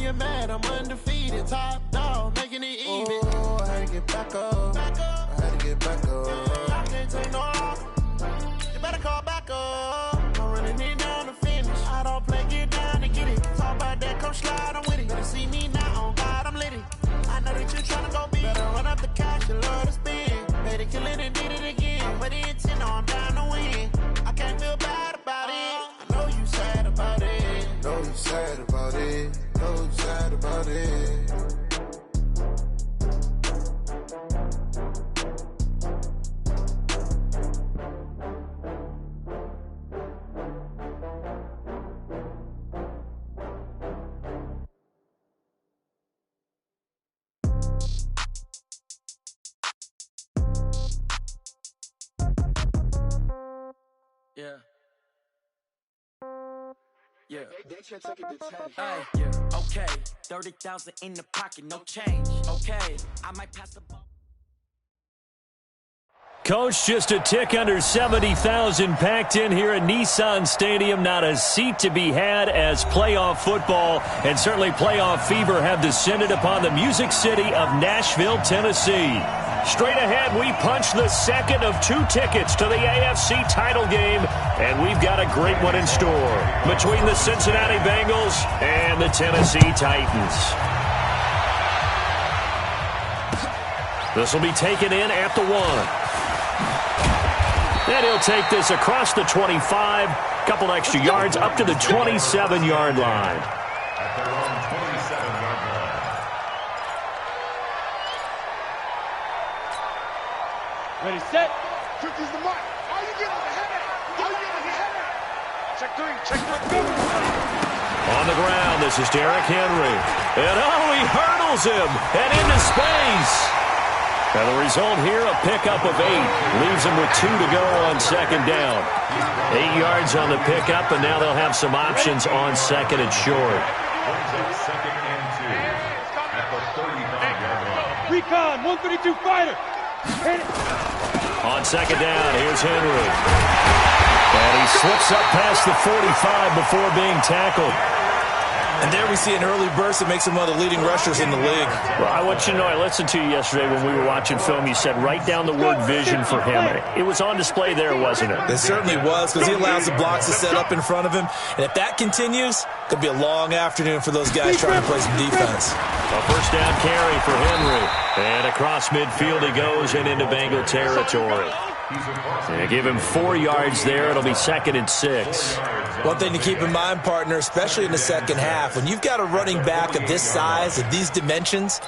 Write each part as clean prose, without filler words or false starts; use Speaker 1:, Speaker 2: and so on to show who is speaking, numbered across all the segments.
Speaker 1: you're mad, I'm undefeated. Top dog, making it even. Oh, I had to get back up. I had to get back up. I can't take no loss. You better call back up. I'm running it down to finish. I don't play, get down to get it. Talk about that, come slide, I'm with it. Better see me now, on God, I'm litty. I know that you're trying to go big. Better run up the cash, you love to spend. Better kill it and did it again. But the intent, no, I'm down to win. I can't feel bad about it. I know you sad about it.
Speaker 2: Know you sad about it. Know you sad about it.
Speaker 3: Yeah. Yeah. Okay. 30,000 in the pocket, no change. Okay. I might pass the ball.
Speaker 4: Coach, just a tick under 70,000 packed in here at Nissan Stadium. Not a seat to be had as playoff football and certainly playoff fever have descended upon the Music City of Nashville, Tennessee. Straight ahead, we punch the second of 2 tickets to the AFC title game, and we've got a great one in store between the Cincinnati Bengals and the Tennessee Titans. This will be taken in at the 1. And he'll take this across the 25, couple extra yards up to the 27-yard line.
Speaker 5: At their own 27-yard line.
Speaker 6: Ready, set. Cookies the mark. Are you getting the header? Are you getting the header? Check 3, check 3.
Speaker 4: On the ground, this is Derrick Henry. And he hurdles him and into space. And the result here, a pickup of 8. Leaves him with 2 to go on second down. 8 yards on the pickup, and now they'll have some options on second and short.
Speaker 5: Second and 2 at the 35-yard line.
Speaker 6: Recon, 132 fighter.
Speaker 4: On second down, here's Henry. And he slips up past the 45 before being tackled.
Speaker 7: And there we see an early burst that makes him one of the leading rushers in the league.
Speaker 4: Well, I want you to know, I listened to you yesterday when we were watching film. You said write down the word vision for him. It was on display there, wasn't it?
Speaker 7: It certainly was, because he allows the blocks to set up in front of him. And if that continues, it could be a long afternoon for those guys trying to play some defense.
Speaker 4: A first down carry for Henry. And across midfield he goes and into Bengal territory. And give him 4 yards there. It'll be second and 6.
Speaker 7: One thing to keep in mind, partner, especially in the second half, when you've got a running back of this size, of these dimensions,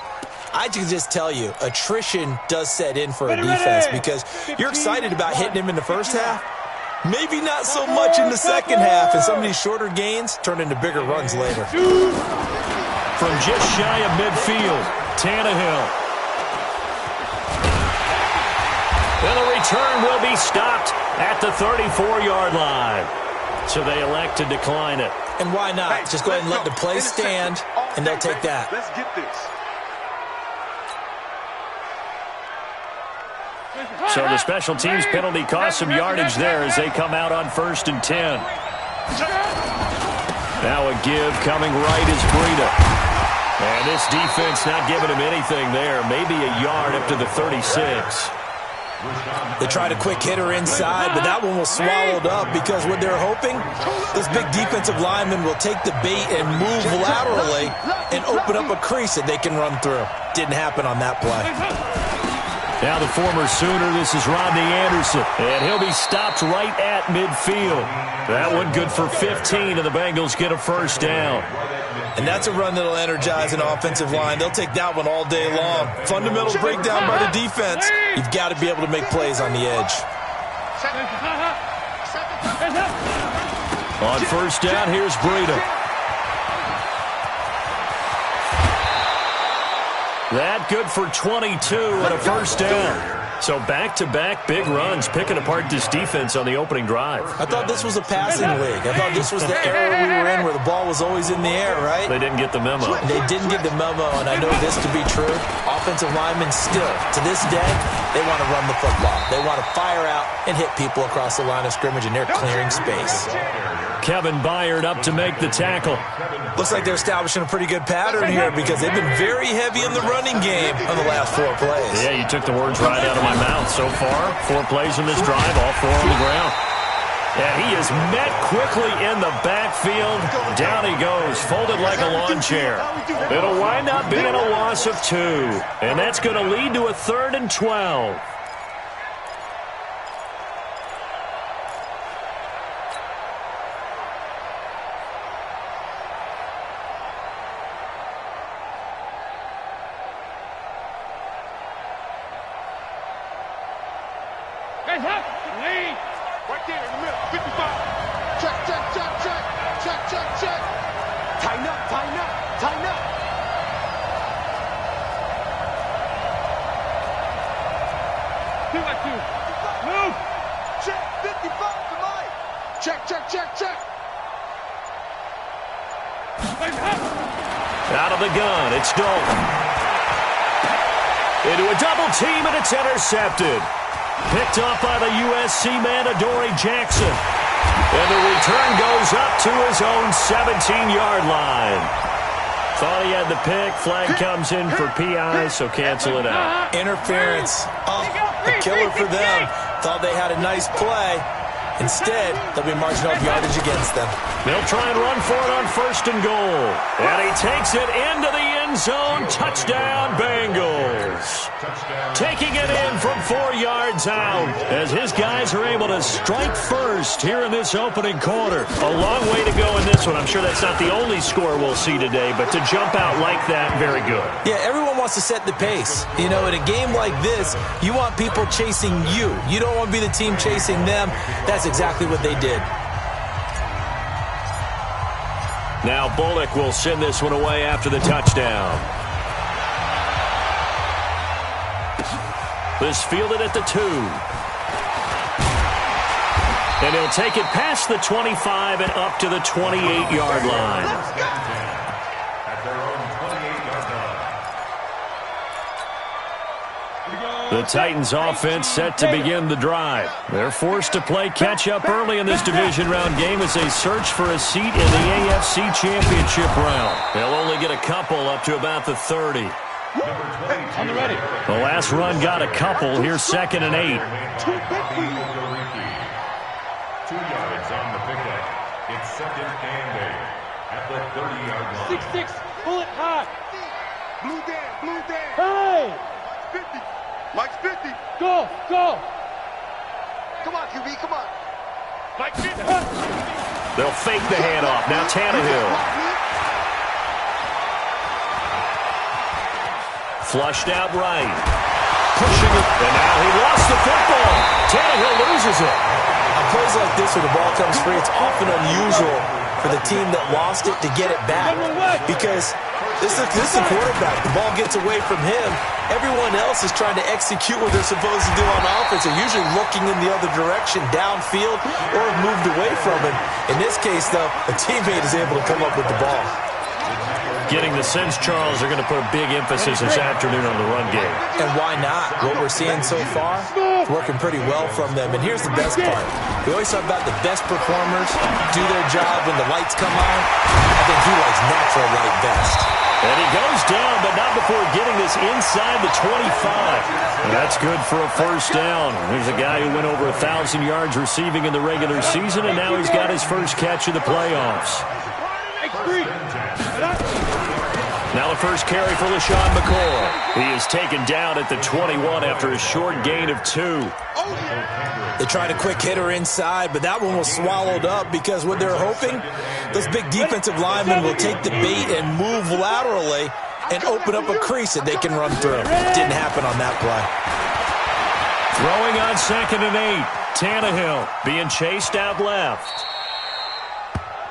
Speaker 7: I can just tell you, attrition does set in for a defense because you're excited about hitting him in the first half. Maybe not so much in the second half, and some of these shorter gains turn into bigger runs later.
Speaker 4: From just shy of midfield, Tannehill. And the return will be stopped at the 34-yard line. So they elect to decline it.
Speaker 7: And why not? Just go ahead and let the play stand, and they'll take that.
Speaker 6: Let's get this.
Speaker 4: So the special teams penalty cost some yardage there as they come out on 1st and 10. Now a give coming right is Breida. And this defense not giving him anything there. Maybe a yard up to the 36.
Speaker 7: They tried a quick hitter inside, but that one was swallowed up because what they're hoping, this big defensive lineman will take the bait and move laterally and open up a crease that they can run through. Didn't happen on that play.
Speaker 4: Now the former Sooner, this is Rodney Anderson, and he'll be stopped right at midfield. That one good for 15, and the Bengals get a first down.
Speaker 7: And that's a run that'll energize an offensive line. They'll take that one all day long. Fundamental breakdown by the defense. You've got to be able to make plays on the edge.
Speaker 4: On first down, here's Breida. That good for 22 and a first down. So back-to-back big runs, picking apart this defense on the opening drive.
Speaker 7: I thought this was a passing league. I thought this was the era we were in where the ball was always in the air, right?
Speaker 4: They didn't get the memo.
Speaker 7: They didn't get the memo, and I know this to be true. Offensive linemen still, to this day, they want to run the football. They want to fire out and hit people across the line of scrimmage, and they're clearing space.
Speaker 4: Kevin Byard up to make the tackle.
Speaker 7: Looks like they're establishing a pretty good pattern here because they've been very heavy in the running game on the last 4 plays.
Speaker 4: Yeah, you took the words right out of my mouth. So far, 4 plays in this drive, all 4 on the ground. And he is met quickly in the backfield. Down he goes, folded like a lawn chair. It'll wind up being a loss of 2. And that's going to lead to a 3rd and 12.
Speaker 6: Right there in the middle, 55. Check, check, check, check. Check, check, check. Tighten up, tighten up, tighten up. Feel like you. Move. Check, 55 to mine. Check, check, check, check.
Speaker 4: Out of the gun, it's Dalton. Into a double team, and it's intercepted. Picked up by the USC man, Adoree Jackson. And the return goes up to his own 17-yard line. Thought he had the pick. Flag comes in for PI, so cancel it out.
Speaker 7: Interference. Oh, a killer for them. Thought they had a nice play. Instead, they'll be marginal yardage against them.
Speaker 4: They'll try and run for it on 1st and goal. And he takes it into the end zone. Touchdown, Bengals. Taking it in from 4 yards out as his guys are able to strike first here in this opening quarter. A long way to go in this one. I'm sure that's not the only score we'll see today, but to jump out like that, very good.
Speaker 7: Yeah, everyone wants to set the pace. You know, in a game like this, you want people chasing you. You don't want to be the team chasing them. That's exactly what they did.
Speaker 4: Now Bullock will send this one away after the touchdown. This fielded at the 2. And he'll take it past the 25 and up to the 28-yard line.
Speaker 5: At their own 28-yard line.
Speaker 4: The Titans offense set to begin the drive. They're forced to play catch-up early in this division round game as they search for a seat in the AFC Championship round. They'll only get a couple up to about the 30.
Speaker 6: On the ready.
Speaker 4: The last run got a couple. Here's 2nd and 8.
Speaker 5: 2 yards on the pickup. It's 2nd and 8 at the 30-yard line.
Speaker 6: 6-6, pull it high. Blue Dan, blue Dan. Hey! 50. Mike's 50. Go, go. Come on, QB, come on. Mike 50.
Speaker 4: They'll fake the handoff. Now Tannehill. Flushed out right. Pushing it. And now he lost the football. Tannehill loses it.
Speaker 7: On plays like this where the ball comes free, it's often unusual for the team that lost it to get it back. Because this is a quarterback. The ball gets away from him. Everyone else is trying to execute what they're supposed to do on offense. They're usually looking in the other direction, downfield, or have moved away from him. In this case, though, a teammate is able to come up with the ball.
Speaker 4: Getting the sense, Charles, they're going to put a big emphasis this afternoon on the run game.
Speaker 7: And why not? What we're seeing so far, it's working pretty well from them. And here's the best part. We always talk about the best performers do their job when the lights come on. I think he likes natural light best.
Speaker 4: And he goes down, but not before getting this inside the 25. And that's good for a 1st down. There's a guy who went over 1,000 yards receiving in the regular season, and now he's got his first catch of the playoffs. Now the first carry for LaShawn McCoy. He is taken down at the 21 after a short gain of 2.
Speaker 7: They tried a quick hitter inside, but that one was swallowed up because what they're hoping, those big defensive linemen will take the bait and move laterally and open up a crease that they can run through. Didn't happen on that play.
Speaker 4: Throwing on 2nd and 8. Tannehill being chased out left.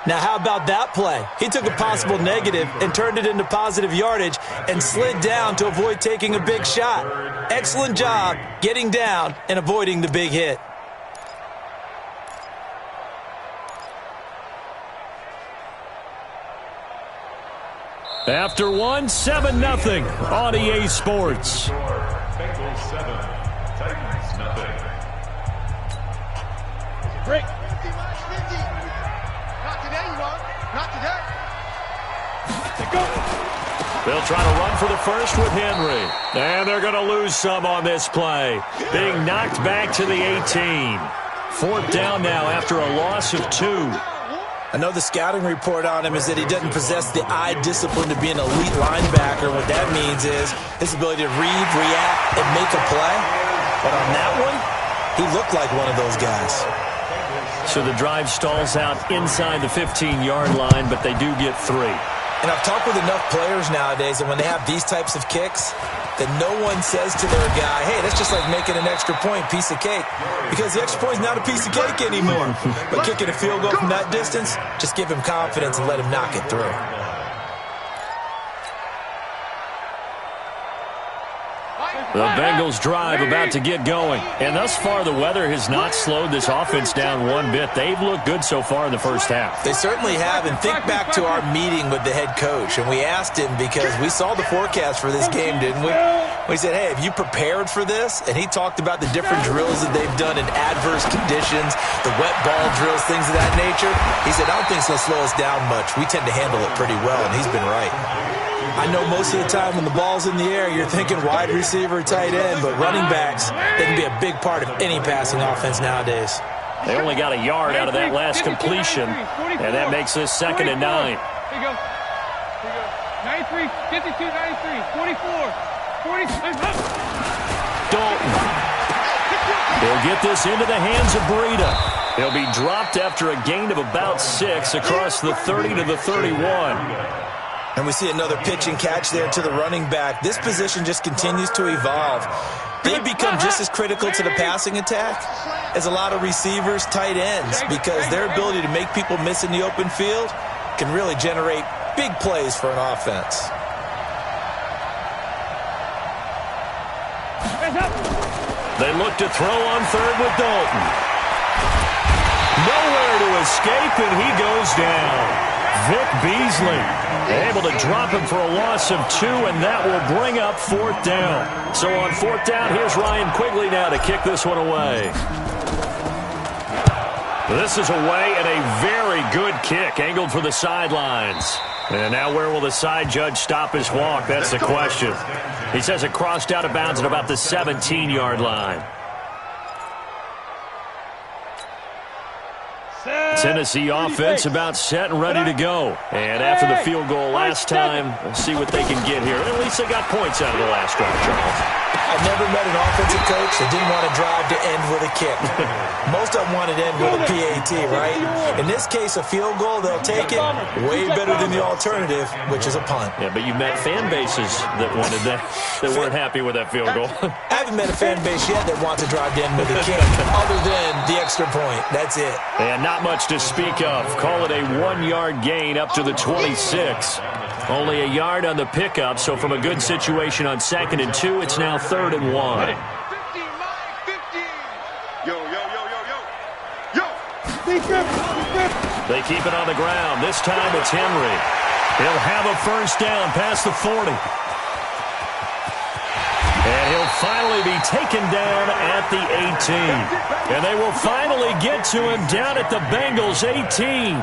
Speaker 7: Now, how about that play? He took a possible negative and turned it into positive yardage and slid down to avoid taking a big shot. Excellent job getting down and avoiding the big hit.
Speaker 4: After 7-0 on EA Sports.
Speaker 5: Bengals 7, Titans nothing.
Speaker 6: Break. Not today.
Speaker 4: They'll try to run for the first with Henry. And they're going to lose some on this play. Being knocked back to the 18. Fourth down now after a loss of 2.
Speaker 7: I know the scouting report on him is that he doesn't possess the eye discipline to be an elite linebacker. What that means is his ability to read, react, and make a play. But on that one, he looked like one of those guys.
Speaker 4: So the drive stalls out inside the 15-yard line, but they do get 3.
Speaker 7: And I've talked with enough players nowadays that when they have these types of kicks, that no one says to their guy, hey, that's just like making an extra point, piece of cake. Because the extra point is not a piece of cake anymore. But kicking a field goal from that distance, just give him confidence and let him knock it through.
Speaker 4: The Bengals drive about to get going. And thus far, the weather has not slowed this offense down one bit. They've looked good so far in the first half.
Speaker 7: They certainly have. And think back to our meeting with the head coach. And we asked him, because we saw the forecast for this game, didn't we? We said, hey, have you prepared for this? And he talked about the different drills that they've done in adverse conditions, the wet ball drills, things of that nature. He said, I don't think it's going to slow us down much. We tend to handle it pretty well, and he's been right. I know most of the time when the ball's in the air, you're thinking wide receiver, tight end, but running backs, they can be a big part of any passing offense nowadays.
Speaker 4: They only got a yard out of that last completion, and that makes this 2nd and 9.
Speaker 8: Here you go. 93, 52, 93, 44, 40.
Speaker 4: Dalton. They'll get this into the hands of Breida. He'll be dropped after a gain of about 6 across the 30 to the 31.
Speaker 7: And we see another pitch and catch there to the running back. This position just continues to evolve. They become just as critical to the passing attack as a lot of receivers, tight ends, because their ability to make people miss in the open field can really generate big plays for an offense.
Speaker 4: They look to throw on third with Dalton. Nowhere to escape, and he goes down. Vic Beasley able to drop him for a loss of 2, and that will bring up 4th down. So on 4th down, here's Ryan Quigley now to kick this one away. This is away, and a very good kick, angled for the sidelines. And now where will the side judge stop his walk? That's the question. He says it crossed out of bounds at about the 17-yard line. Tennessee offense about set and ready to go. And after the field goal last time, we'll see what they can get here. At least they got points out of the last drive, Charles.
Speaker 7: I've never met an offensive coach that didn't want to drive to end with a kick. Most of them want to end with a PAT, right? In this case, a field goal, they'll take it. Way better than the alternative, which is a punt.
Speaker 4: Yeah, but you met fan bases that wanted that, that weren't happy with that field goal.
Speaker 7: I haven't met a fan base yet that wants to drive to end with a kick, other than the extra point. That's it.
Speaker 4: And not much to speak of. Call it a 1-yard gain up to the 26. Only a yard on the pickup, so from a good situation on 2nd and 2, it's now 3rd and 1.
Speaker 6: 15, 15. Yo, yo, yo, yo, yo. Yo.
Speaker 4: They keep it on the ground. This time it's Henry. He'll have a first down past the 40. And he'll finally be taken down at the 18. And they will finally get to him down at the Bengals 18.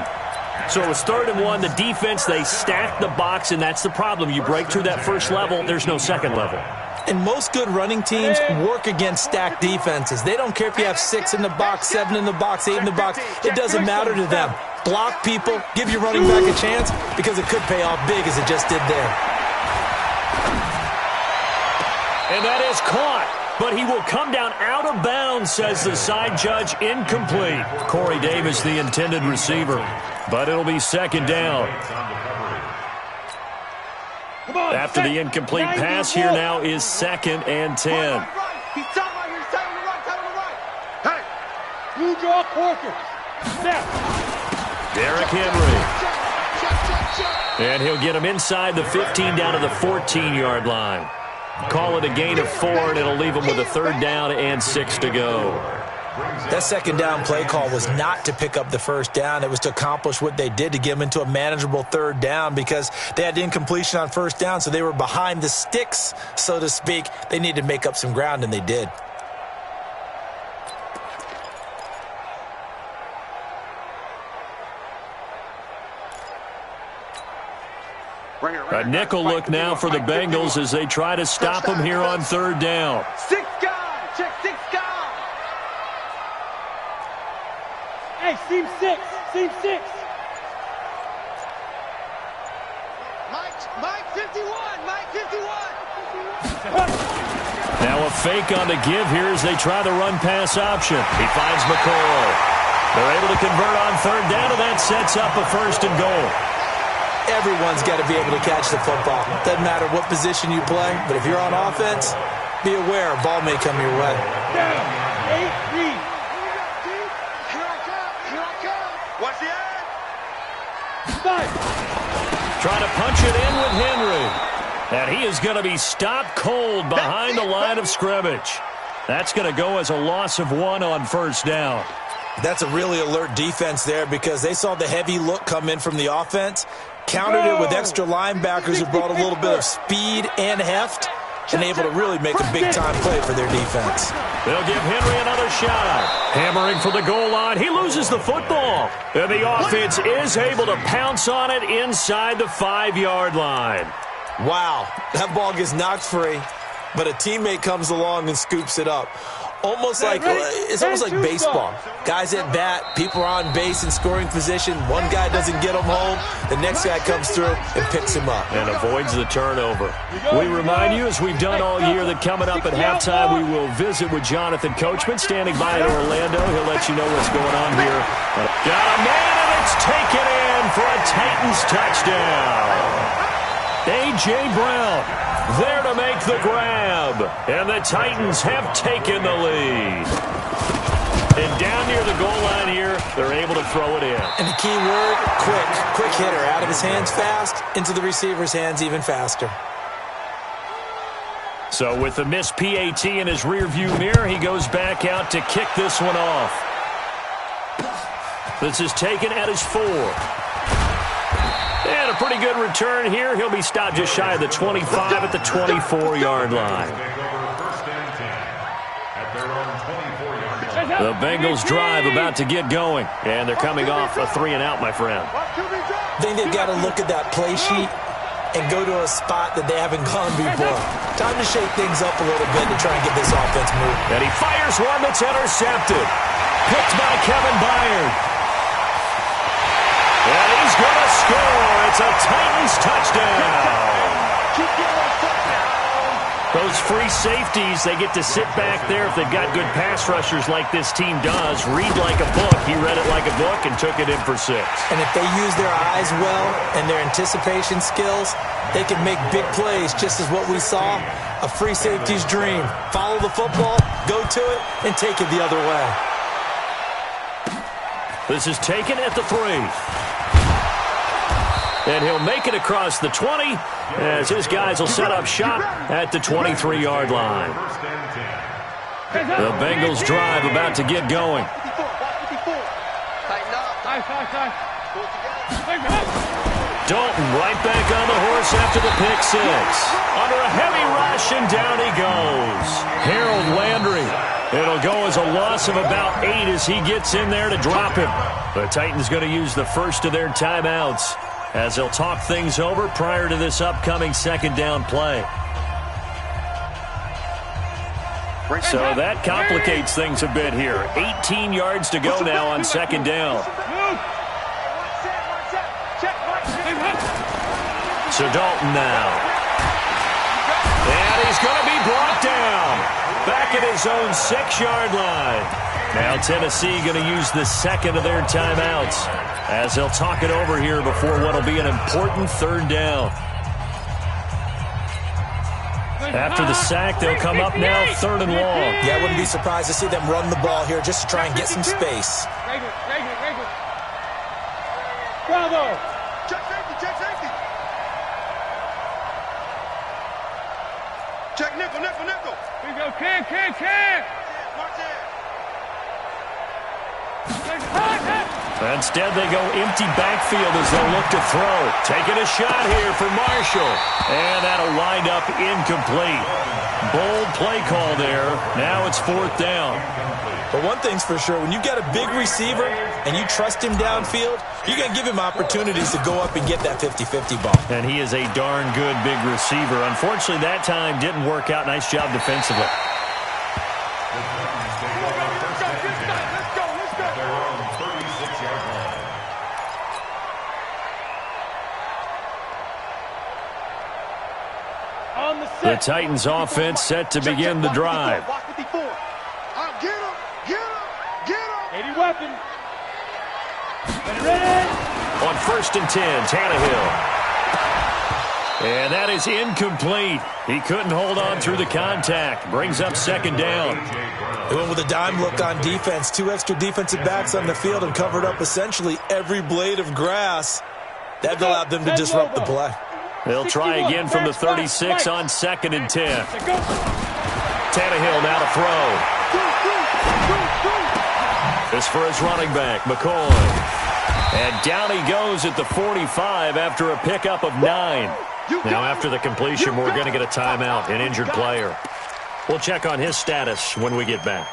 Speaker 4: So it was 3rd and 1. The defense, they stacked the box, and that's the problem. You break through that first level, there's no second level.
Speaker 7: And most good running teams work against stacked defenses. They don't care if you have 6 in the box, 7 in the box, 8 in the box. It doesn't matter to them. Block people, give your running back a chance, because it could pay off big as it just did there.
Speaker 4: And that is caught. But he will come down out of bounds, says the side judge. Incomplete. Corey Davis, the intended receiver. But it'll be 2nd down. After the incomplete pass, here now is 2nd and 10.
Speaker 6: He's talking about here. He's telling the right, telling the right. Hey.
Speaker 8: You draw Corker. Snap.
Speaker 4: Derrick Henry. And he'll get him inside the 15 down to the 14-yard line. Call it a gain of 4, and it'll leave him with a 3rd down and 6 to go.
Speaker 7: That 2nd down play call was not to pick up the first down. It was to accomplish what they did, to get them into a manageable 3rd down, because they had incompletion on 1st down, so they were behind the sticks, so to speak. They needed to make up some ground, and they did.
Speaker 4: A nickel look now for the Bengals as they try to stop them here on third down.
Speaker 8: 6 guys. Check 6 guys. Hey, seam 6. Seam 6. Mike 51. Mike 51.
Speaker 4: Now a fake on the give here as they try the run-pass option. He finds McCoy. They're able to convert on third down, and that sets up a 1st and goal.
Speaker 7: Everyone's got to be able to catch the football. Doesn't matter what position you play, but if you're on offense, be aware a ball may come your way.
Speaker 8: Down. 8-3. Here I come.
Speaker 6: Watch the end.
Speaker 8: 5.
Speaker 4: Trying to punch it in with Henry. And he is going to be stopped cold behind the line of scrimmage. That's going to go as a loss of 1 on 1st down.
Speaker 7: That's a really alert defense there because they saw the heavy look come in from the offense, countered it with extra linebackers who brought a little bit of speed and heft, and able to really make a big-time play for their defense.
Speaker 4: They'll give Henry another shot. Hammering for the goal line. He loses the football. And the offense is able to pounce on it inside the 5-yard line.
Speaker 7: Wow, that ball gets knocked free, but a teammate comes along and scoops it up. It's almost like baseball. Guys at bat, people are on base in scoring position. One guy doesn't get him home. The next guy comes through and picks him up.
Speaker 4: And avoids the turnover. We remind you, as we've done all year, that coming up at halftime, we will visit with Jonathan Coachman, standing by in Orlando. He'll let you know what's going on here. Got a man, and it's taken in for a Titans touchdown. A.J. Brown there to make the grab. And the Titans have taken the lead. And down near the goal line here, they're able to throw it in.
Speaker 7: And the key word, quick. Quick hitter. Out of his hands fast, into the receiver's hands even faster.
Speaker 4: So with the missed PAT in his rearview mirror, he goes back out to kick this one off. This is taken at his 4. And a pretty good return here. He'll be stopped just shy of the 25 at the 24-yard line. The Bengals drive about to get going. And they're coming off a 3-and-out, my friend.
Speaker 7: I think they've got to look at that play sheet and go to a spot that they haven't gone before. Time to shake things up a little bit to try and get this offense moving.
Speaker 4: And he fires one that's intercepted. Picked by Kevin Byard. And he's going to score. It's a Titans touchdown. Those free safeties, they get to sit back there if they've got good pass rushers like this team does. Read like a book. He read it like a book and took it in for 6.
Speaker 7: And if they use their eyes well and their anticipation skills, they can make big plays, just as what we saw, a free safety's dream. Follow the football, go to it, and take it the other way.
Speaker 4: This is taken at the 3. And he'll make it across the 20 as his guys will set up shop at the 23-yard line. The Bengals drive about to get going. Dalton right back on the horse after the pick 6. Under a heavy rush, and down he goes. Harold Landry. It'll go as a loss of about 8 as he gets in there to drop him. The Titans going to use the first of their timeouts as they'll talk things over prior to this upcoming 2nd down play. So that complicates things a bit here. 18 yards to go now on 2nd down. So Dalton now. And he's going to be brought down. Back at his own 6-yard line. Now Tennessee going to use the second of their timeouts as they'll talk it over here before what will be an important 3rd down. After the sack, they'll come up now 3rd and long.
Speaker 7: Yeah, I wouldn't be surprised to see them run the ball here just to try and get some space.
Speaker 8: Bravo!
Speaker 6: Check safety, check safety. Check nickel, nickel, nickel.
Speaker 8: Here we go, can.
Speaker 6: March in.
Speaker 4: Instead, they go empty backfield as they look to throw. Taking a shot here for Marshall. And that'll wind up incomplete. Bold play call there. Now it's 4th down.
Speaker 7: But one thing's for sure, when you've got a big receiver and you trust him downfield, you're going to give him opportunities to go up and get that 50-50 ball.
Speaker 4: And he is a darn good big receiver. Unfortunately, that time didn't work out. Nice job defensively. The Titans offense set to begin the drive.
Speaker 6: Get him! Get him! Get him!
Speaker 8: 80 weapon. Ready?
Speaker 4: On 1st and 10, Tannehill. And that is incomplete. He couldn't hold on through the contact. Brings up 2nd down.
Speaker 7: They went with a dime look on defense. 2 extra defensive backs on the field and covered up essentially every blade of grass. That allowed them to disrupt the play.
Speaker 4: They'll try again from the 36 on 2nd and 10. Tannehill now to throw. This for his running back, McCoy. And down he goes at the 45 after a pickup of 9. Now after the completion, we're going to get a timeout, an injured player. We'll check on his status when we get back.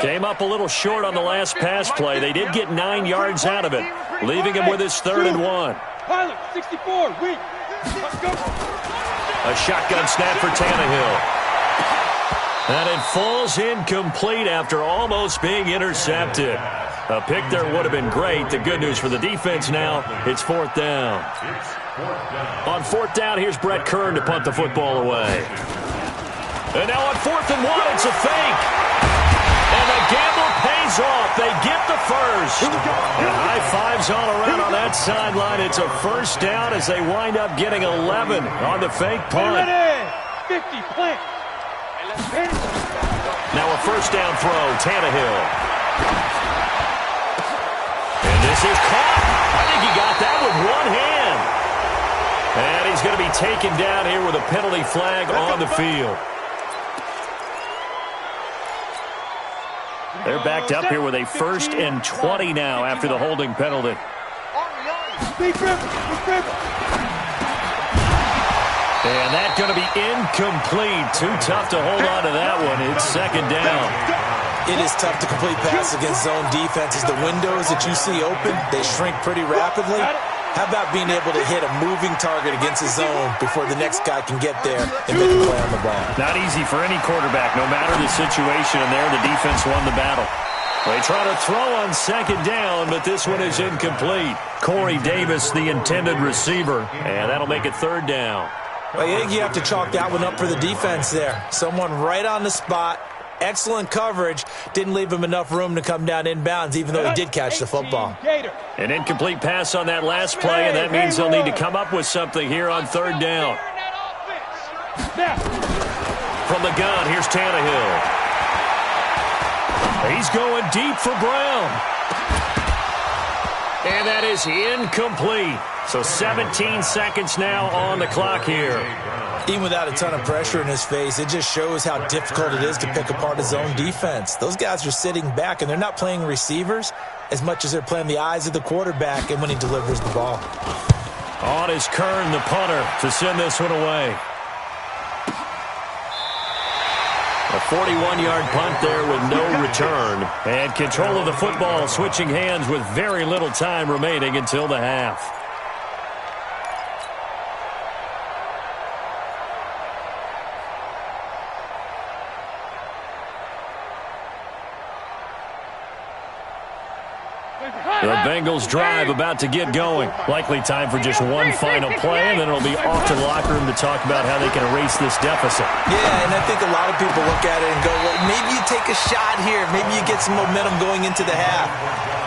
Speaker 4: Came up a little short on the last pass play. They did get 9 yards out of it, leaving him with his 3rd and 1.
Speaker 8: Pilot, 64, weak. Let's go.
Speaker 4: A shotgun snap for Tannehill. And it falls incomplete after almost being intercepted. A pick there would have been great. The good news for the defense now, it's 4th down. On 4th down, here's Brett Kern to punt the football away. And now on 4th and 1, it's a fake. And the gamble pays off. They get the first. And high fives all around on that sideline. It's a 1st down as they wind up getting 11 on the fake punt.
Speaker 8: 50, plant.
Speaker 4: Now a 1st down throw, Tannehill. And this is caught. I think he got that with one hand. And he's going to be taken down here with a penalty flag on the field. They're backed up here with a 1st and 20 now after the holding penalty. And that's going to be incomplete. Too tough to hold on to that one. It's 2nd down.
Speaker 7: It is tough to complete pass against zone defenses. The windows that you see open, they shrink pretty rapidly. How about being able to hit a moving target against a zone before the next guy can get there and make a play on the ball?
Speaker 4: Not easy for any quarterback, no matter the situation, and there the defense won the battle. They try to throw on 2nd down, but this one is incomplete. Corey Davis, the intended receiver, and that'll make it 3rd down.
Speaker 7: Well, I think you have to chalk that one up for the defense there. Someone right on the spot. Excellent coverage. Didn't leave him enough room to come down inbounds, even though he did catch the football.
Speaker 4: An incomplete pass on that last play, and that means they'll need to come up with something here on 3rd down. From the gun, here's Tannehill. He's going deep for Brown. And that is incomplete. So 17 seconds now on the clock here.
Speaker 7: Even without a ton of pressure in his face, it just shows how difficult it is to pick apart his own defense. Those guys are sitting back, and they're not playing receivers as much as they're playing the eyes of the quarterback and when he delivers the ball.
Speaker 4: On is Kern, the punter, to send this one away. A 41-yard punt there with no return. And control of the football switching hands with very little time remaining until the half. The Bengals drive about to get going. Likely time for just one final play, and then it'll be off to the locker room to talk about how they can erase this deficit.
Speaker 7: Yeah, and I think a lot of people look at it and go, well, maybe you take a shot here. Maybe you get some momentum going into the half.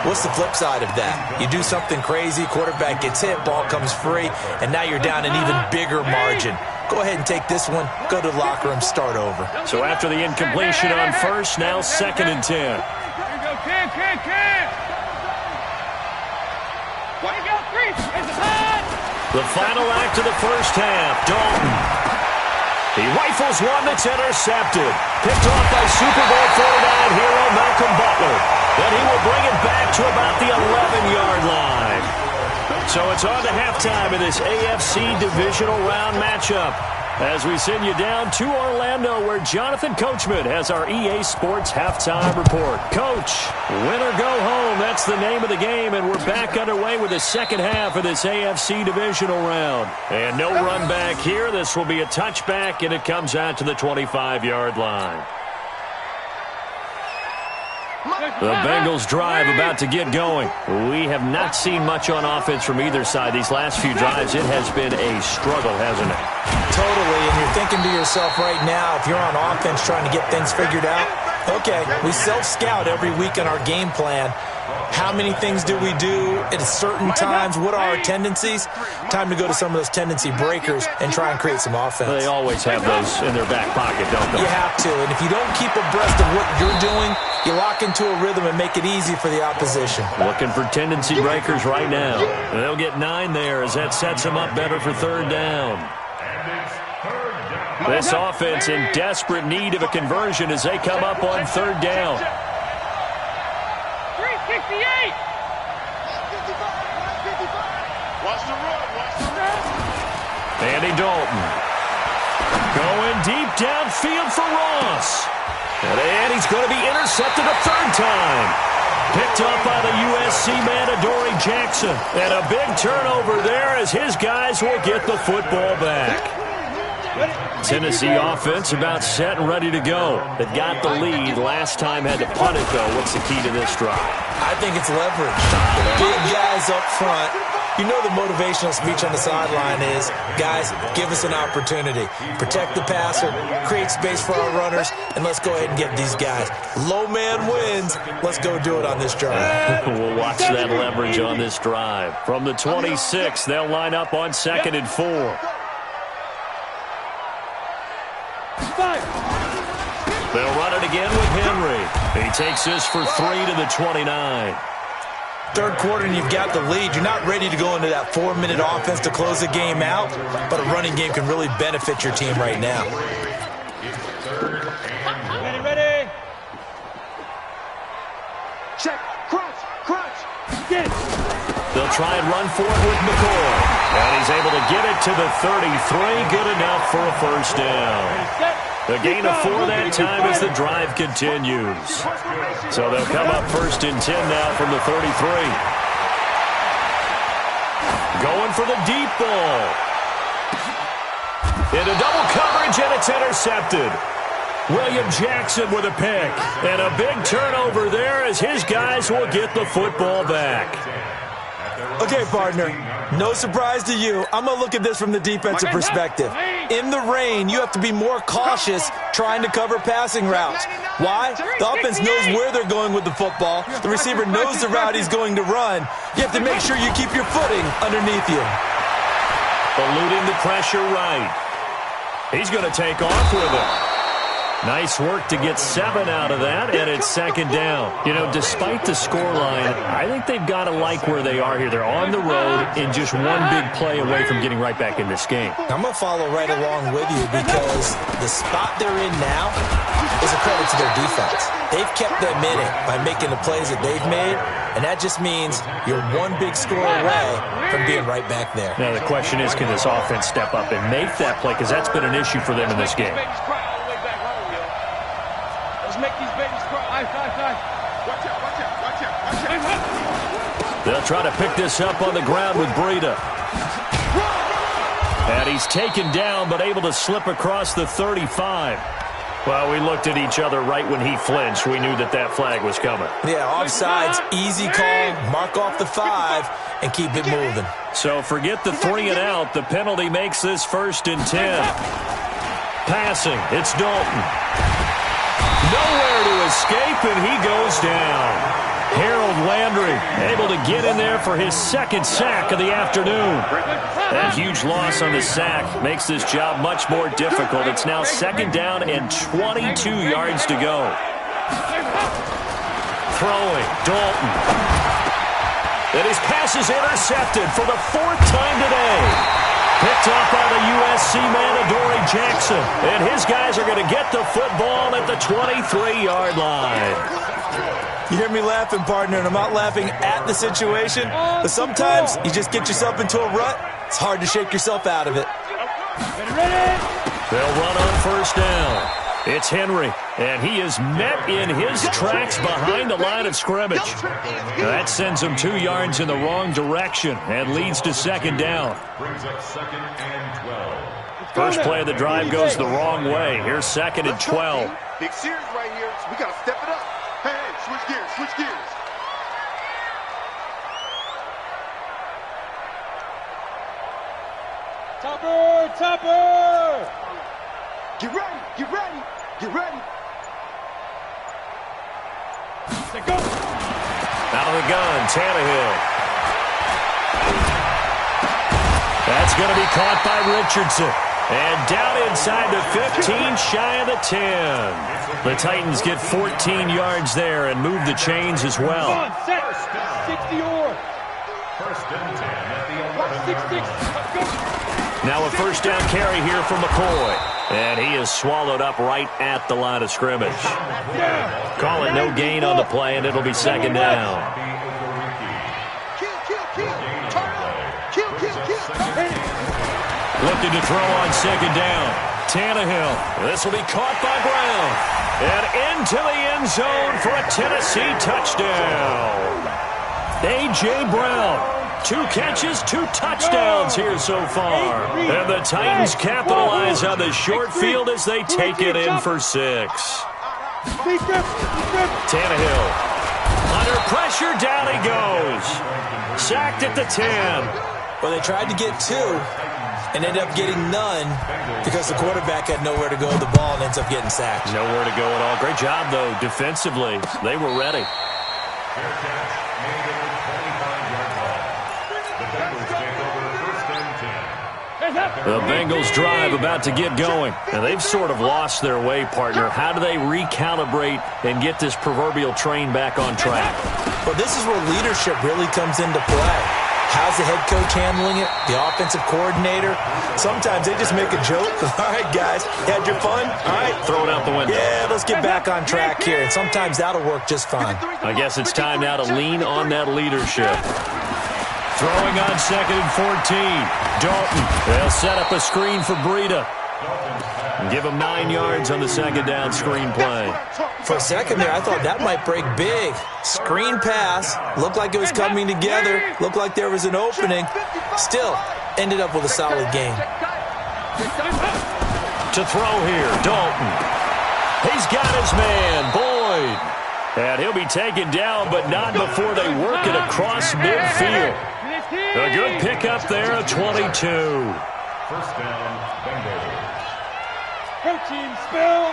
Speaker 7: What's the flip side of that? You do something crazy, quarterback gets hit, ball comes free, and now you're down an even bigger margin. Go ahead and take this one, go to the locker room, start over.
Speaker 4: So after the incompletion on 1st, now 2nd and 10.
Speaker 8: Here we go, can.
Speaker 4: The final act of the 1st half. Dalton. He rifles one that's intercepted. Picked off by Super Bowl 49 hero Malcolm Butler. Then he will bring it back to about the 11-yard line. So it's on to halftime in this AFC divisional round matchup, as we send you down to Orlando, where Jonathan Coachman has our EA Sports halftime report. Coach, win or go home, that's the name of the game, and we're back underway with the second half of this AFC divisional round. And no run back here. This will be a touchback, and it comes out to the 25-yard line. The Bengals drive about to get going. We have not seen much on offense from either side. These last few drives, it has been a struggle, hasn't it?
Speaker 7: Totally, and you're thinking to yourself right now, if you're on offense trying to get things figured out, okay, we self-scout every week on our game plan. How many things do we do at certain times? What are our tendencies? Time to go to some of those tendency breakers and try and create some offense.
Speaker 4: They always have those in their back pocket, don't they?
Speaker 7: You have to, and if you don't keep abreast of what you're doing, you lock into a rhythm and make it easy for the opposition.
Speaker 4: Looking for tendency breakers right now. They'll get 9 there as that sets them up better for third down. This offense in desperate need of a conversion as they come up on third down.
Speaker 8: 368!
Speaker 6: Watch the run, watch the run.
Speaker 4: Andy Dalton going deep downfield for Ross. And he's going to be intercepted a third time. Picked up by the USC man, Adoree Jackson. And a big turnover there as his guys will get the football back. Tennessee offense about set and ready to go. They got the lead. Last time had to punt it, though. What's the key to this drive?
Speaker 7: I think it's leverage. Big guys up front. You know the motivational speech on the sideline is, guys, give us an opportunity. Protect the passer, create space for our runners, and let's go ahead and get these guys. Low man wins. Let's go do it on this drive.
Speaker 4: We'll watch that leverage on this drive. From the 26, they'll line up on 2nd and 4. They'll run it again with Henry. He takes this for 3 to the 29.
Speaker 7: Third quarter and you've got the lead. You're not ready to go into that 4-minute offense to close the game out, but a running game can really benefit your team right now.
Speaker 8: Ready.
Speaker 6: Check, crunch.
Speaker 8: Get it.
Speaker 4: They'll try and run for it with McCoy. And he's able to get it to the 33. Good enough for a first down. The gain of 4 that time as the drive continues. So they'll come up 1st and 10 now from the 33. Going for the deep ball. Into double coverage, and it's intercepted. William Jackson with a pick. And a big turnover there as his guys will get the football back.
Speaker 7: Okay, partner, no surprise to you. I'm going to look at this from the defensive perspective. In the rain, you have to be more cautious trying to cover passing routes. Why? The offense knows where they're going with the football. The receiver knows the route he's going to run. You have to make sure you keep your footing underneath you.
Speaker 4: Eluding the pressure right. He's going to take off with it. Nice work to get 7 out of that, and it's 2nd down. You know, despite the scoreline, I think they've got to like where they are here. They're on the road and just one big play away from getting right back in this game.
Speaker 7: I'm going to follow right along with you because the spot they're in now is a credit to their defense. They've kept them in it by making the plays that they've made, and that just means you're one big score away from being right back there.
Speaker 4: Now, the question is, can this offense step up and make that play? Because that's been an issue for them in this game.
Speaker 8: Make these babies cry.
Speaker 6: Watch out.
Speaker 4: They'll try to pick this up on the ground with Breida. And he's taken down, but able to slip across the 35. Well, we looked at each other right when he flinched. We knew that that flag was coming.
Speaker 7: Yeah, offsides, easy call, mark off the 5, and keep it moving.
Speaker 4: So forget the 3 and out. The penalty makes this 1st and 10. Passing, it's Dalton. Nowhere to escape, and he goes down. Harold Landry able to get in there for his 2nd sack of the afternoon. That huge loss on the sack makes this job much more difficult. It's now 2nd down and 22 yards to go. Throwing, Dalton. And his pass is intercepted for the 4th time today. Picked off by the USC man, Adoree Jackson. And his guys are going to get the football at the 23-yard line.
Speaker 7: You hear me laughing, partner, and I'm not laughing at the situation, but sometimes you just get yourself into a rut. It's hard to shake yourself out of it.
Speaker 4: They'll run on first down. It's Henry, and he is met in his tracks behind the line of scrimmage. That sends him 2 yards in the wrong direction and leads to second down.
Speaker 5: Brings up 2nd and 12.
Speaker 4: First play of the drive goes the wrong way. Here's 2nd and 12.
Speaker 6: Big series right here, so we got to step it up. Hey, switch gears, switch gears.
Speaker 8: Topper!
Speaker 6: Get ready, get ready, get ready.
Speaker 8: Let's go.
Speaker 4: Out of the gun, Tannehill. That's going to be caught by Richardson. And down inside the 15, shy of the 10. The Titans get 14 yards there and move the chains as well.
Speaker 8: Come on, set. 60 or.
Speaker 5: First and 10 at the 11.
Speaker 8: 6-6. Let's go.
Speaker 4: Now a first down carry here from McCoy. And he is swallowed up right at the line of scrimmage. Call it no gain on the play, and it'll be second down. Looking to throw on second down. Tannehill. This will be caught by Brown. And into the end zone for a Tennessee touchdown. A.J. Brown. 2 catches, 2 touchdowns here so far. And the Titans capitalize on the short field as they take it in for 6. Tannehill. Under pressure, down he goes. Sacked at the 10.
Speaker 7: Well, they tried to get 2 and ended up getting none because the quarterback had nowhere to go with the ball and ends up getting sacked.
Speaker 4: Nowhere to go at all. Great job, though, defensively. They were ready.
Speaker 5: Fair catch made at the 25-yard line. The Bengals take over 1st and 10.
Speaker 4: The Bengals drive about to get going. And they've sort of lost their way, partner. How do they recalibrate and get this proverbial train back on track?
Speaker 7: Well, this is where leadership really comes into play. How's the head coach handling it? The offensive coordinator? Sometimes they just make a joke. All right, guys, had your fun? All right.
Speaker 4: Throw it out the window.
Speaker 7: Yeah, let's get back on track here. And sometimes that'll work just fine.
Speaker 4: I guess it's time now to lean on that leadership. Throwing on 2nd and 14. Dalton. They'll set up a screen for Breida. Give him 9 yards on the second down screen play.
Speaker 7: For a second there, I thought that might break big. Screen pass. Looked like it was coming together. Looked like there was an opening. Still, ended up with a solid game.
Speaker 4: To throw here, Dalton. He's got his man, Boyd. And he'll be taken down, but not before they work it across midfield. A good pickup there, a 22.
Speaker 5: First down, Bengals.
Speaker 8: Protein spill.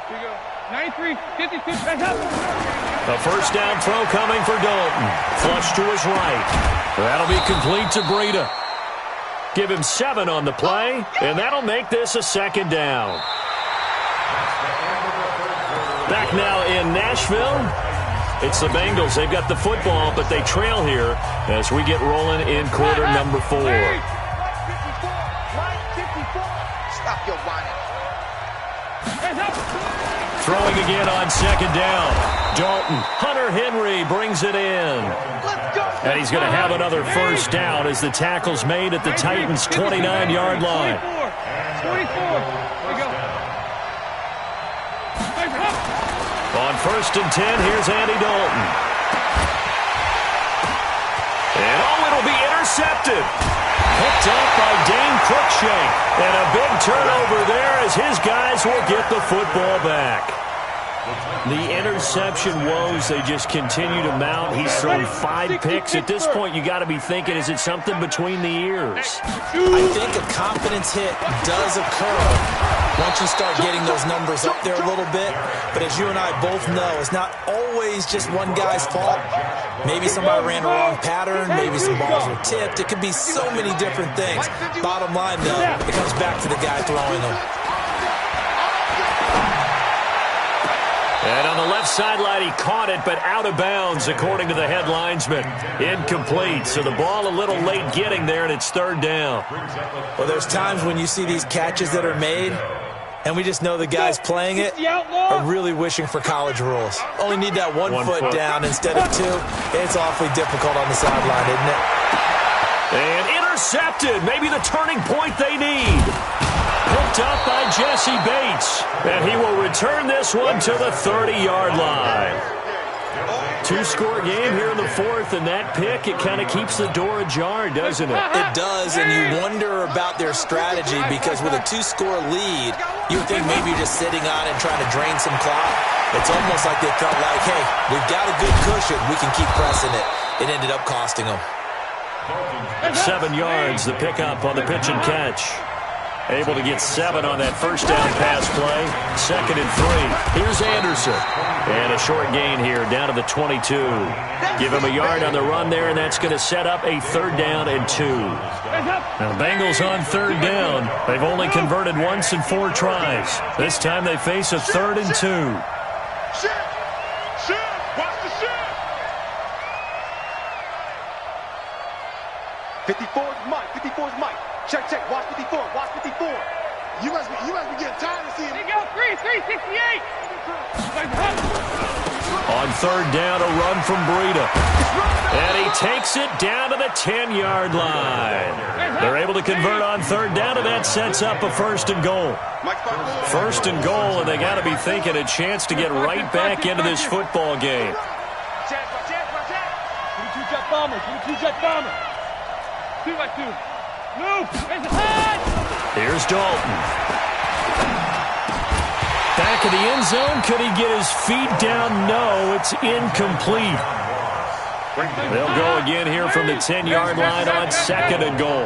Speaker 8: Here we go. 93, 52, back up.
Speaker 4: A first down throw coming for Dalton. Flush to his right. That'll be complete to Breida. Give him 7 on the play, and that'll make this a second down. Back now in Nashville. It's the Bengals. They've got the football, but they trail here as we get rolling in quarter number 4.
Speaker 6: Stop your whining.
Speaker 4: Throwing again on second down. Dalton. Hunter Henry brings it in. And he's going to have another first down as the tackle's made at the Titans' 29-yard line.
Speaker 8: 24.
Speaker 4: On 1st and 10, here's Andy Dalton. And it'll be intercepted. Picked up by Dane Cruikshank. And a big turnover there as his guys will get the football back. The interception woes, they just continue to mount. He's thrown 5 picks. At this point, you got to be thinking, is it something between the ears?
Speaker 7: I think a confidence hit does occur once you start getting those numbers up there a little bit. But as you and I both know, it's not always just one guy's fault. Maybe somebody ran a wrong pattern. Maybe some balls were tipped. It could be so many different things. Bottom line, though, it comes back to the guy throwing them.
Speaker 4: And on the left sideline, he caught it, but out of bounds, according to the head linesman. Incomplete. So the ball a little late getting there, and it's third down.
Speaker 7: Well, there's times when you see these catches that are made, and we just know the guys playing it are really wishing for college rules. Only need that one foot down instead of two. It's awfully difficult on the sideline, isn't it?
Speaker 4: And intercepted. Maybe the turning point they need. Picked up by Jesse Bates. And he will return this one to the 30-yard line. Two-score game here in the fourth, and that pick, it kind of keeps the door ajar, doesn't it?
Speaker 7: It does, and you wonder about their strategy because with a two-score lead, you would think maybe you're just sitting on it and trying to drain some clock. It's almost like they felt like, hey, we've got a good cushion. We can keep pressing it. It ended up costing them.
Speaker 4: 7 yards, the pickup on the pitch and catch. Able to get 7 on that first down pass play. 2nd and 3. Here's Anderson. And a short gain here down to the 22. Give him a yard on the run there, and that's going to set up a 3rd down and 2. Now the Bengals on 3rd down. They've only converted once in 4 tries. This time they face a 3rd and 2.
Speaker 6: Watch the shit. 54 is Mike. 54 is Mike. Check. Watch 54. Watch 54. You must be getting tired of seeing.
Speaker 8: There you go. 368.
Speaker 4: On 3rd down, a run from Breida. And he takes it down to the 10-yard line. They're able to convert on 3rd down, and that sets up a 1st and goal. 1st and goal, and they got to be thinking a chance to get right back into this football game.
Speaker 8: Give me 2 jet bombers. 2x2. Luke, raise the head.
Speaker 4: Here's Dalton. Back in the end zone. Could he get his feet down? No, it's incomplete. They'll go again here from the 10-yard line on 2nd and goal.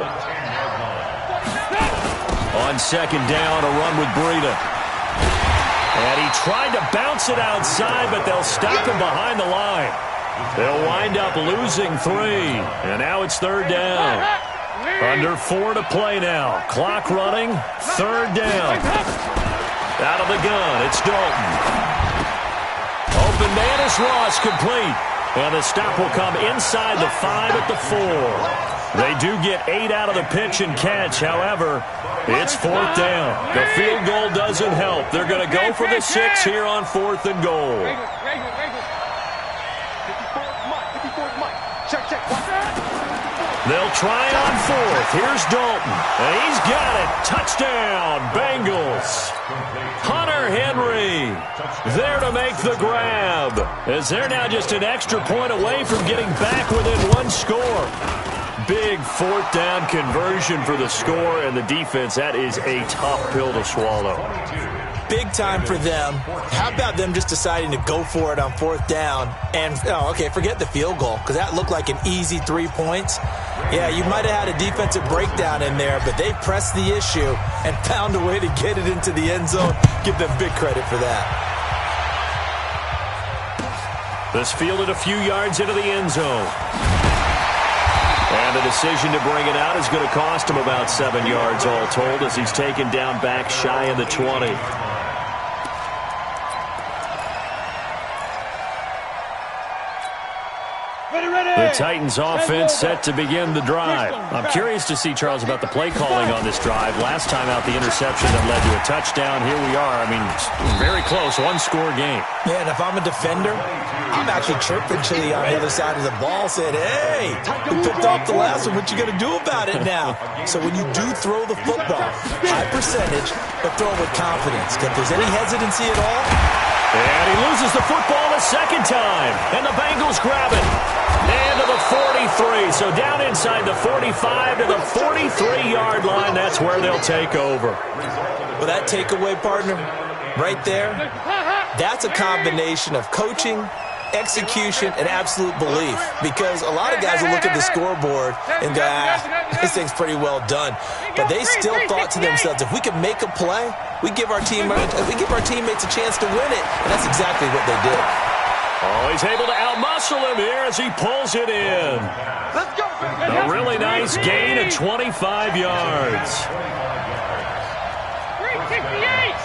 Speaker 4: On 2nd down, a run with Breida. And he tried to bounce it outside, but they'll stop him behind the line. They'll wind up losing 3. And now it's 3rd down. Under 4 to play now. Clock running. 3rd down. Out of the gun, it's Dalton. Open man is Ross, complete. And the stop will come inside the 5 at the 4. They do get 8 out of the pitch and catch. However, it's 4th down. The field goal doesn't help. They're going to go for the 6 here on 4th and goal.
Speaker 6: 54 is Mike. Check.
Speaker 4: They'll try on 4th. Here's Dalton. And he's got it. Touchdown, Bengals. Hunter Henry there to make the grab, as they're now just an extra point away from getting back within 1 score. Big 4th down conversion for the score, and the defense, that is a tough pill to swallow.
Speaker 7: Big time for them. How about them just deciding to go for it on 4th down? And, forget the field goal, because that looked like an easy 3 points. Yeah, you might have had a defensive breakdown in there, but they pressed the issue and found a way to get it into the end zone. Give them big credit for that.
Speaker 4: This fielded a few yards into the end zone. And the decision to bring it out is going to cost him about 7 yards all told, as he's taken down back shy of the 20. The Titans offense set to begin the drive. I'm curious to see, Charles, about the play calling on this drive. Last time out, the interception that led to a touchdown. Here we are. I mean, very close, 1-score game.
Speaker 7: Yeah, and if I'm a defender, I'm actually chirping Chili on the other side of the ball, saying, hey, we picked off the last one. What you going to do about it now? So when you do throw the football, high percentage, but throw it with confidence. If there's any hesitancy at all.
Speaker 4: And he loses the football a second time. And the Bengals grab it. And to the 43. So down inside the 45 to the 43-yard line. That's where they'll take over.
Speaker 7: Well, that takeaway, partner, right there, that's a combination of coaching, execution, and absolute belief. Because a lot of guys will look at the scoreboard and go, this thing's pretty well done. But they still thought to themselves, if we can make a play, we give our teammates a chance to win it. And that's exactly what they did.
Speaker 4: Oh, he's able to outmuscle him here as he pulls it in.
Speaker 6: Let's go.
Speaker 4: A really nice gain of 25 yards.
Speaker 8: 368.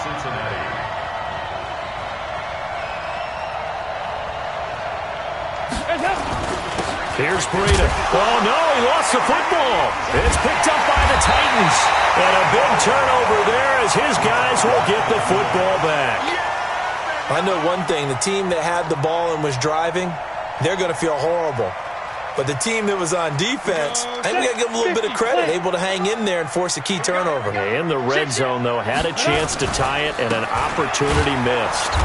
Speaker 4: Here's Breida. Oh, no, he lost the football. It's picked up by the Titans. And a big turnover there as his guys will get the football back.
Speaker 7: I know one thing. The team that had the ball and was driving, they're going to feel horrible. But the team that was on defense, I think we got to give them a little bit of credit, able to hang in there and force a key turnover.
Speaker 4: In the red zone, though, had a chance to tie it and an opportunity missed.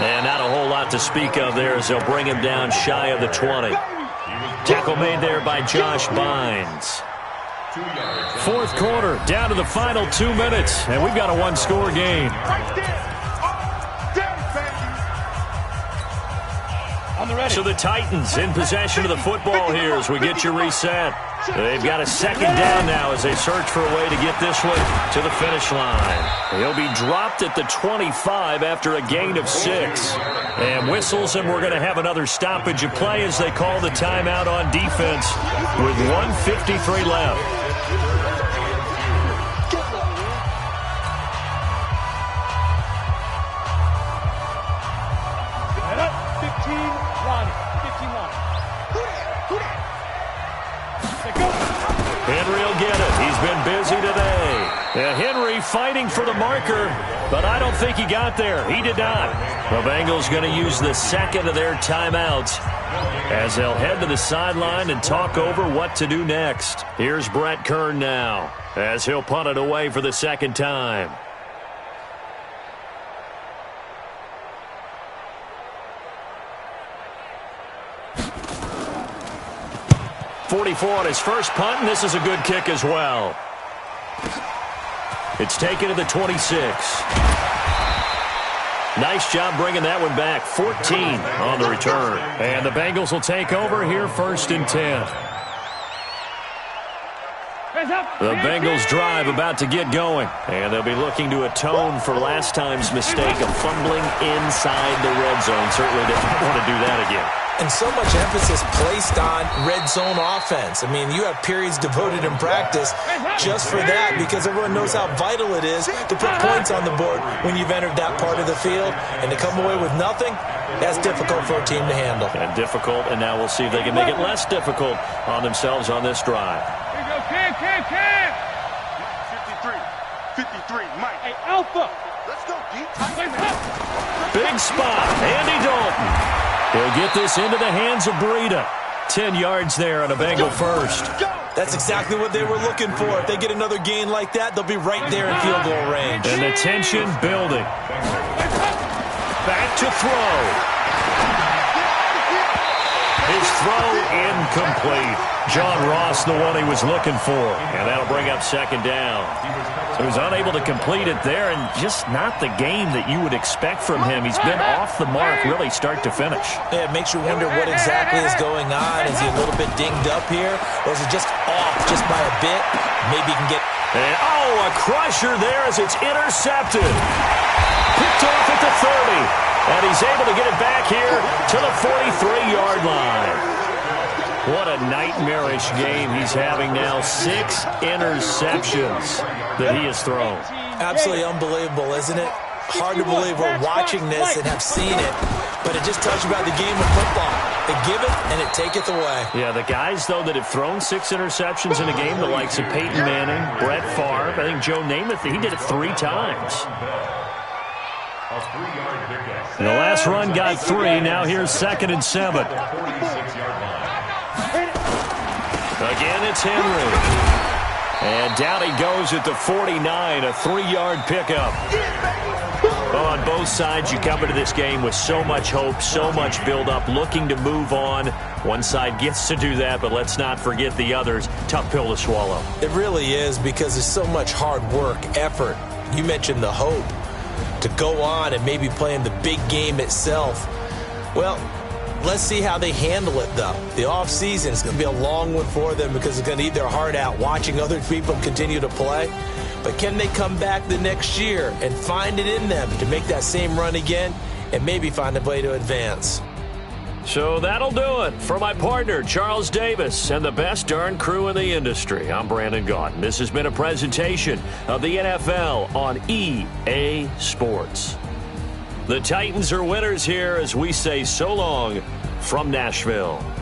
Speaker 4: And not a whole lot to speak of there as they'll bring him down shy of the 20. Tackle made there by Josh Bynes. Fourth quarter, down to the final 2 minutes, and we've got a one-score game. So the Titans in possession of the football here as we get you reset. They've got a second down now as they search for a way to get this one to the finish line. He'll be dropped at the 25 after a gain of 6. And whistles, and we're going to have another stoppage of play as they call the timeout on defense with 1:53 left. Henry will get it. He's been busy today. And Henry fighting for the marker, but I don't think he got there. He did not. The Bengals going to use the second of their timeouts as they'll head to the sideline and talk over what to do next. Here's Brett Kern now as he'll punt it away for the second time. 44 on his first punt, and this is a good kick as well. It's taken to the 26. Nice job bringing that one back. 14 on the return. And the Bengals will take over here first and 10. The Bengals drive about to get going, and they'll be looking to atone for last time's mistake of fumbling inside the red zone. Certainly didn't want to do that again.
Speaker 7: And so much emphasis placed on red zone offense. I mean, you have periods devoted in practice just for that because everyone knows how vital it is to put points on the board when you've entered that part of the field. And to come away with nothing, that's difficult for a team to handle.
Speaker 4: And difficult, and now we'll see if they can make it less difficult on themselves on this drive.
Speaker 6: 53, Mike. Hey, Alpha. Let's go, D.
Speaker 4: Big spot, Andy Dalton. He'll get this into the hands of Breida. 10 yards there on a Bengal first.
Speaker 7: That's exactly what they were looking for. If they get another gain like that, they'll be right there in field goal range.
Speaker 4: And the tension building. Back to throw. His throw incomplete. John Ross, the one he was looking for. And that'll bring up second down. So he's unable to complete it there, and just not the game that you would expect from him. He's been off the mark really start to finish.
Speaker 7: Yeah, it makes you wonder what exactly is going on. Is he a little bit dinged up here, or is it just off just by a bit? Maybe he can get...
Speaker 4: And, oh, a crusher there as it's intercepted. Picked off at the 30. And he's able to get it back here to the 43-yard line. What a nightmarish game he's having now. 6 interceptions that he has thrown.
Speaker 7: Absolutely unbelievable, isn't it? Hard to believe we're watching this and have seen it, but it just tells you about the game of football. It giveth and it taketh away.
Speaker 4: Yeah, the guys, though, that have thrown 6 interceptions in a game, the likes of Peyton Manning, Brett Favre, I think Joe Namath, he did it 3 times. And the last run got 3. Now here's 2nd and 7. Again, it's Henry. And down he goes at the 49, a 3-yard pickup. Well, on both sides, you come into this game with so much hope, so much build-up, looking to move on. One side gets to do that, but let's not forget the others. Tough pill to swallow.
Speaker 7: It really is because there's so much hard work, effort. You mentioned the hope to go on and maybe play in the big game itself. Well, let's see how they handle it, though. The offseason is going to be a long one for them because it's going to eat their heart out watching other people continue to play. But can they come back the next year and find it in them to make that same run again and maybe find a way to advance?
Speaker 4: So that'll do it for my partner, Charles Davis, and the best darn crew in the industry. I'm Brandon Gaudin. This has been a presentation of the NFL on EA Sports. The Titans are winners here as we say so long from Nashville.